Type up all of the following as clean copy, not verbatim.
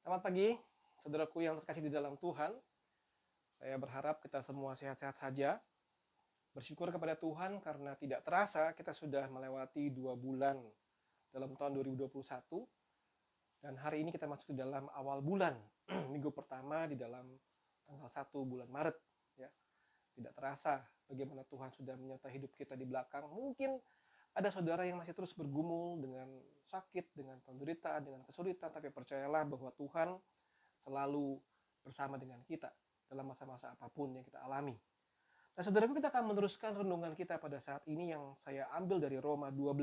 Selamat pagi, saudaraku yang terkasih di dalam Tuhan. Saya berharap kita semua sehat-sehat saja. Bersyukur kepada Tuhan karena tidak terasa kita sudah melewati 2 bulan dalam tahun 2021. Dan hari ini kita masuk di dalam awal bulan, minggu pertama di dalam tanggal 1 bulan Maret. Ya, tidak terasa bagaimana Tuhan sudah menyertai hidup kita di belakang. Mungkin ada saudara yang masih terus bergumul dengan sakit, dengan penderitaan, dengan kesulitan. Tapi percayalah bahwa Tuhan selalu bersama dengan kita dalam masa-masa apapun yang kita alami. Nah, saudaraku, kita akan meneruskan renungan kita pada saat ini yang saya ambil dari Roma 12.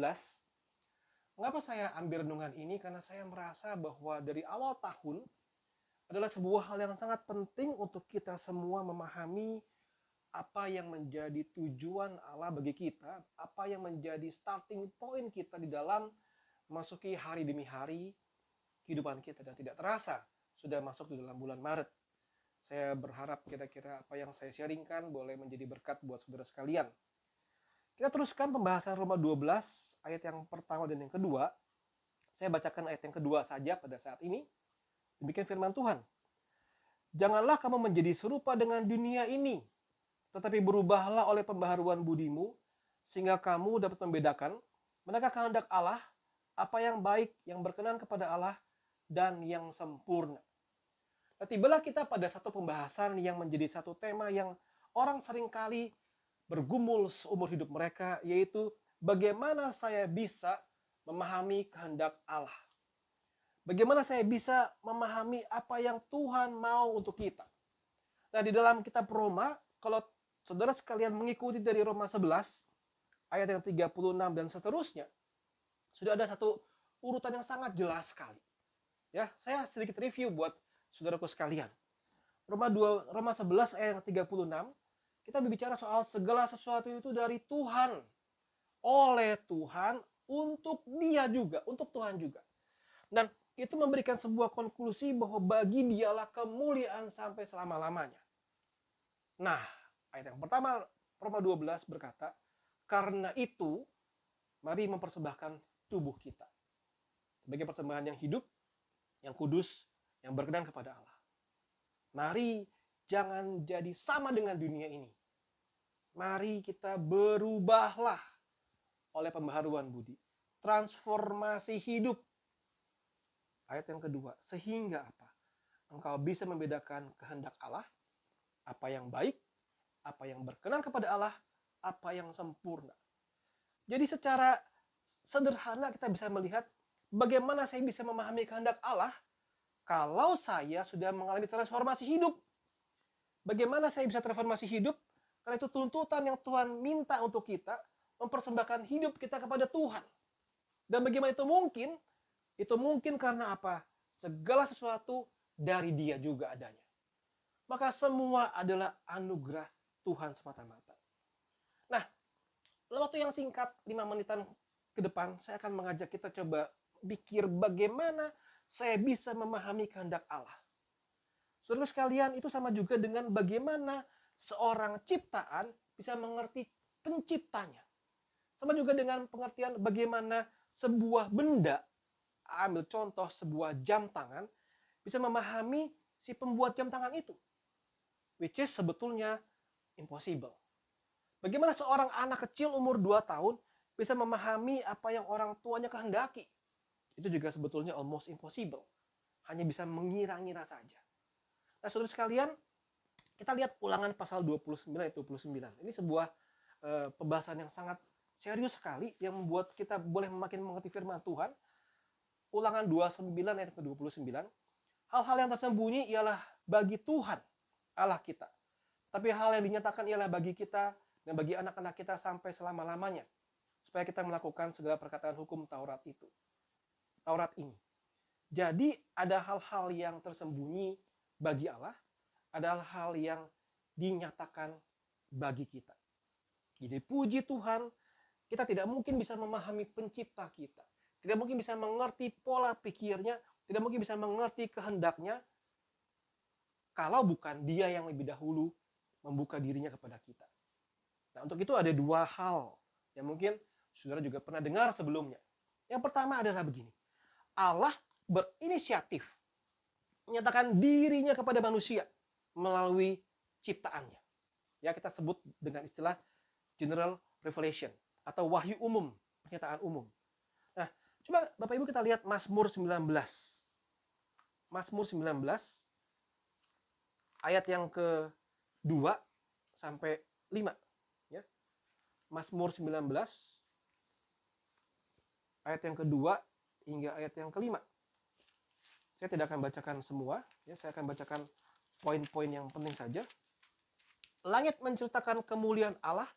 Mengapa saya ambil renungan ini? Karena saya merasa bahwa dari awal tahun adalah sebuah hal yang sangat penting untuk kita semua memahami apa yang menjadi tujuan Allah bagi kita, apa yang menjadi starting point kita di dalam memasuki hari demi hari kehidupan kita, dan tidak terasa sudah masuk di dalam bulan Maret. Saya berharap kira-kira apa yang saya sharingkan boleh menjadi berkat buat saudara sekalian. Kita teruskan pembahasan Roma 12 ayat yang pertama dan yang kedua. Saya bacakan ayat yang kedua saja pada saat ini. Demikian firman Tuhan. Janganlah kamu menjadi serupa dengan dunia ini, tetapi berubahlah oleh pembaharuan budimu, sehingga kamu dapat membedakan manakah kehendak Allah, apa yang baik, yang berkenan kepada Allah, dan yang sempurna. Nah, tibalah kita pada satu pembahasan yang menjadi satu tema yang orang seringkali bergumul seumur hidup mereka, yaitu bagaimana saya bisa memahami kehendak Allah. Bagaimana saya bisa memahami apa yang Tuhan mau untuk kita. Nah, di dalam kitab Roma, kalau saudara sekalian mengikuti dari Roma 11, ayat yang 36 dan seterusnya, sudah ada satu urutan yang sangat jelas sekali. Ya, saya sedikit review buat saudaraku sekalian. Roma 11 ayat yang 36, kita berbicara soal segala sesuatu itu dari Tuhan, oleh Tuhan, untuk Dia juga, untuk Tuhan juga. Dan itu memberikan sebuah konklusi bahwa bagi Dialah kemuliaan sampai selama-lamanya. Nah, ayat yang pertama Roma 12 berkata, karena itu mari mempersembahkan tubuh kita sebagai persembahan yang hidup, yang kudus, yang berkenan kepada Allah. Mari jangan jadi sama dengan dunia ini. Mari kita berubahlah oleh pembaharuan budi. Transformasi hidup. Ayat yang kedua, sehingga apa? Engkau bisa membedakan kehendak Allah, apa yang baik, apa yang berkenan kepada Allah, apa yang sempurna. Jadi secara sederhana kita bisa melihat bagaimana saya bisa memahami kehendak Allah kalau saya sudah mengalami transformasi hidup. Bagaimana saya bisa transformasi hidup? Karena itu tuntutan yang Tuhan minta untuk kita, mempersembahkan hidup kita kepada Tuhan. Dan bagaimana itu mungkin? Itu mungkin karena apa? Segala sesuatu dari Dia juga adanya. Maka semua adalah anugerah Tuhan semata-mata. Nah, dalam waktu yang singkat, 5 menitan ke depan, saya akan mengajak kita coba pikir bagaimana saya bisa memahami kehendak Allah. Saudara sekalian, itu sama juga dengan bagaimana seorang ciptaan bisa mengerti penciptanya. Sama juga dengan pengertian bagaimana sebuah benda, ambil contoh sebuah jam tangan, bisa memahami si pembuat jam tangan itu. Which is sebetulnya impossible. Bagaimana seorang anak kecil umur 2 tahun bisa memahami apa yang orang tuanya kehendaki. Itu juga sebetulnya almost impossible. Hanya bisa mengira-ngira saja. Nah, saudara sekalian, kita lihat Ulangan pasal 29 ayat 29. Ini sebuah pembahasan yang sangat serius sekali yang membuat kita boleh makin mengerti firman Tuhan. Ulangan 29 ayat ke-29. Hal-hal yang tersembunyi ialah bagi Tuhan Allah kita. Tapi hal yang dinyatakan ialah bagi kita dan bagi anak-anak kita sampai selama-lamanya. Supaya kita melakukan segala perkataan hukum Taurat itu. Taurat ini. Jadi ada hal-hal yang tersembunyi bagi Allah. Ada hal-hal yang dinyatakan bagi kita. Jadi puji Tuhan, kita tidak mungkin bisa memahami pencipta kita. Tidak mungkin bisa mengerti pola pikirnya, tidak mungkin bisa mengerti kehendaknya, kalau bukan Dia yang lebih dahulu membuka dirinya kepada kita. Nah, untuk itu ada 2 hal yang mungkin saudara juga pernah dengar sebelumnya. Yang pertama adalah begini, Allah berinisiatif menyatakan dirinya kepada manusia melalui ciptaannya. Ya, kita sebut dengan istilah general revelation atau wahyu umum, pernyataan umum. Nah, coba Bapak Ibu kita lihat Mazmur 19. Mazmur 19 ayat yang ke-2 sampai 5, ya. Mazmur 19 ayat yang kedua hingga ayat yang kelima. Saya tidak akan bacakan semua, ya. Saya akan bacakan poin-poin yang penting saja. Langit menceritakan kemuliaan Allah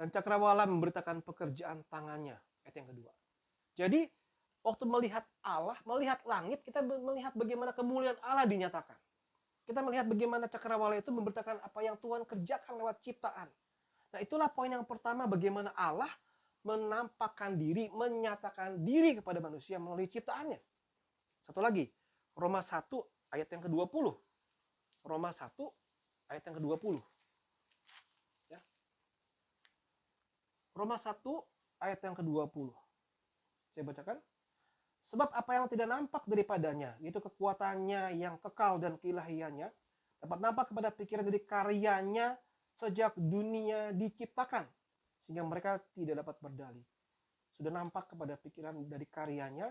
dan cakrawala memberitakan pekerjaan tangannya. Ayat yang kedua. Jadi, waktu melihat Allah, melihat langit, kita melihat bagaimana kemuliaan Allah dinyatakan. Kita melihat bagaimana cakrawala itu memberitakan apa yang Tuhan kerjakan lewat ciptaan. Nah, itulah poin yang pertama, bagaimana Allah menampakkan diri, menyatakan diri kepada manusia melalui ciptaannya. Satu lagi, Roma 1 ayat yang ke-20. Roma 1 ayat yang ke-20. Ya. Roma 1 ayat yang ke-20. Saya bacakan. Sebab apa yang tidak nampak daripadanya, yaitu kekuatannya yang kekal dan keilahiannya, dapat nampak kepada pikiran dari karyanya sejak dunia diciptakan, sehingga mereka tidak dapat berdalih. Sudah nampak kepada pikiran dari karyanya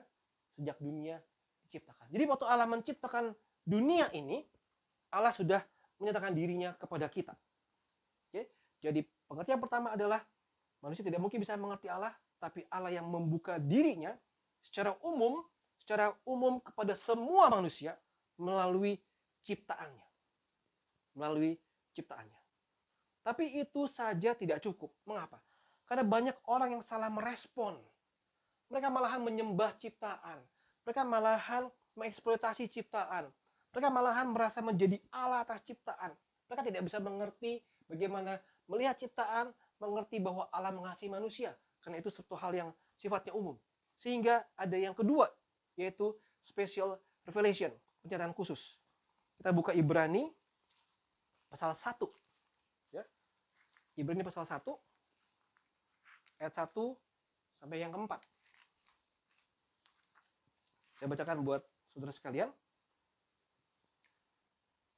sejak dunia diciptakan. Jadi waktu Allah menciptakan dunia ini, Allah sudah menyatakan dirinya kepada kita. Oke? Jadi pengertian pertama adalah manusia tidak mungkin bisa mengerti Allah, tapi Allah yang membuka dirinya secara umum kepada semua manusia melalui ciptaannya. Melalui ciptaannya. Tapi itu saja tidak cukup. Mengapa? Karena banyak orang yang salah merespon. Mereka malahan menyembah ciptaan. Mereka malahan mengeksploitasi ciptaan. Mereka malahan merasa menjadi Allah atas ciptaan. Mereka tidak bisa mengerti bagaimana melihat ciptaan, mengerti bahwa Allah mengasihi manusia. Karena itu suatu hal yang sifatnya umum. Sehingga ada yang kedua, yaitu special revelation, pernyataan khusus. Kita buka Ibrani pasal 1. Ya. Ibrani pasal 1, ayat 1 sampai yang keempat. Saya bacakan buat saudara sekalian.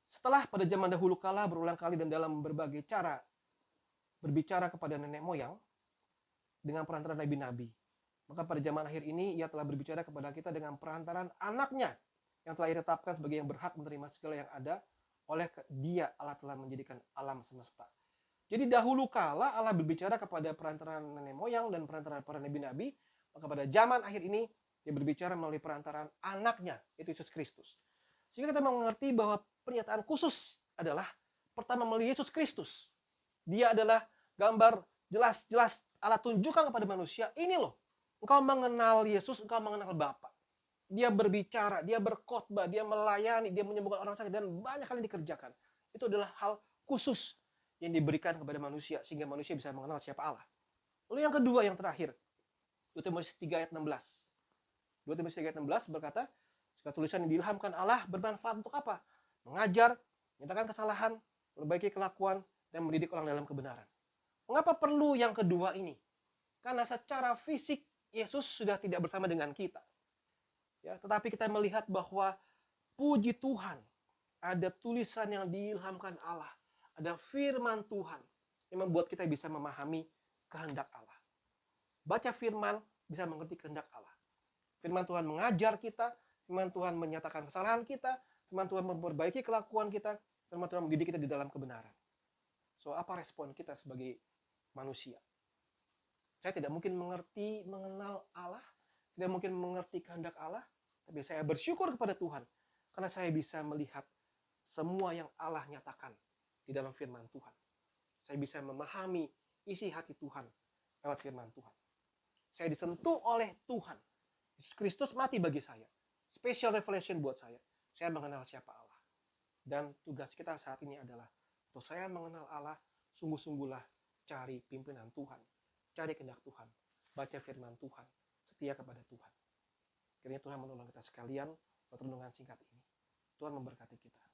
Setelah pada zaman dahulu kala berulang kali dan dalam berbagai cara berbicara kepada nenek moyang dengan perantaran nabi-nabi, maka pada zaman akhir ini ia telah berbicara kepada kita dengan perantaran anaknya yang telah ditetapkan sebagai yang berhak menerima segala yang ada. Oleh dia Allah telah menjadikan alam semesta. Jadi dahulu kala Allah berbicara kepada perantaran nenek moyang dan perantaran para nabi-nabi, maka pada zaman akhir ini dia berbicara melalui perantaran anaknya, yaitu Yesus Kristus. Sehingga kita mengerti bahwa pernyataan khusus adalah pertama melalui Yesus Kristus. Dia adalah gambar jelas-jelas Allah tunjukkan kepada manusia, ini loh, engkau mengenal Yesus, engkau mengenal Bapa. Dia berbicara, dia berkhotbah, dia melayani, dia menyembuhkan orang sakit, dan banyak hal yang dikerjakan. Itu adalah hal khusus yang diberikan kepada manusia, sehingga manusia bisa mengenal siapa Allah. Lalu yang kedua, yang terakhir, 2 Timotius 3 ayat 16. 2 Timotius 3 ayat 16 berkata, segala tulisan yang diilhamkan Allah bermanfaat untuk apa? Mengajar, menyatakan kesalahan, memperbaiki kelakuan, dan mendidik orang dalam kebenaran. Mengapa perlu yang kedua ini? Karena secara fisik Yesus sudah tidak bersama dengan kita. Ya, tetapi kita melihat bahwa puji Tuhan, ada tulisan yang diilhamkan Allah, ada firman Tuhan yang membuat kita bisa memahami kehendak Allah. Baca firman bisa mengerti kehendak Allah. Firman Tuhan mengajar kita, firman Tuhan menyatakan kesalahan kita, firman Tuhan memperbaiki kelakuan kita, firman Tuhan mendidik kita di dalam kebenaran. So, apa respon kita sebagai manusia? Saya tidak mungkin mengenal Allah, tidak mungkin mengerti kehendak Allah, tapi saya bersyukur kepada Tuhan karena saya bisa melihat semua yang Allah nyatakan di dalam firman Tuhan. Saya bisa memahami isi hati Tuhan lewat firman Tuhan. Saya disentuh oleh Tuhan. Yesus Kristus mati bagi saya. Special revelation buat saya. Saya mengenal siapa Allah. Dan tugas kita saat ini adalah, untuk saya mengenal Allah, sungguh-sungguhlah cari pimpinan Tuhan. Cari kehendak Tuhan. Baca firman Tuhan. Setia kepada Tuhan. Kiranya Tuhan menolong kita sekalian buat renungan singkat ini. Tuhan memberkati kita.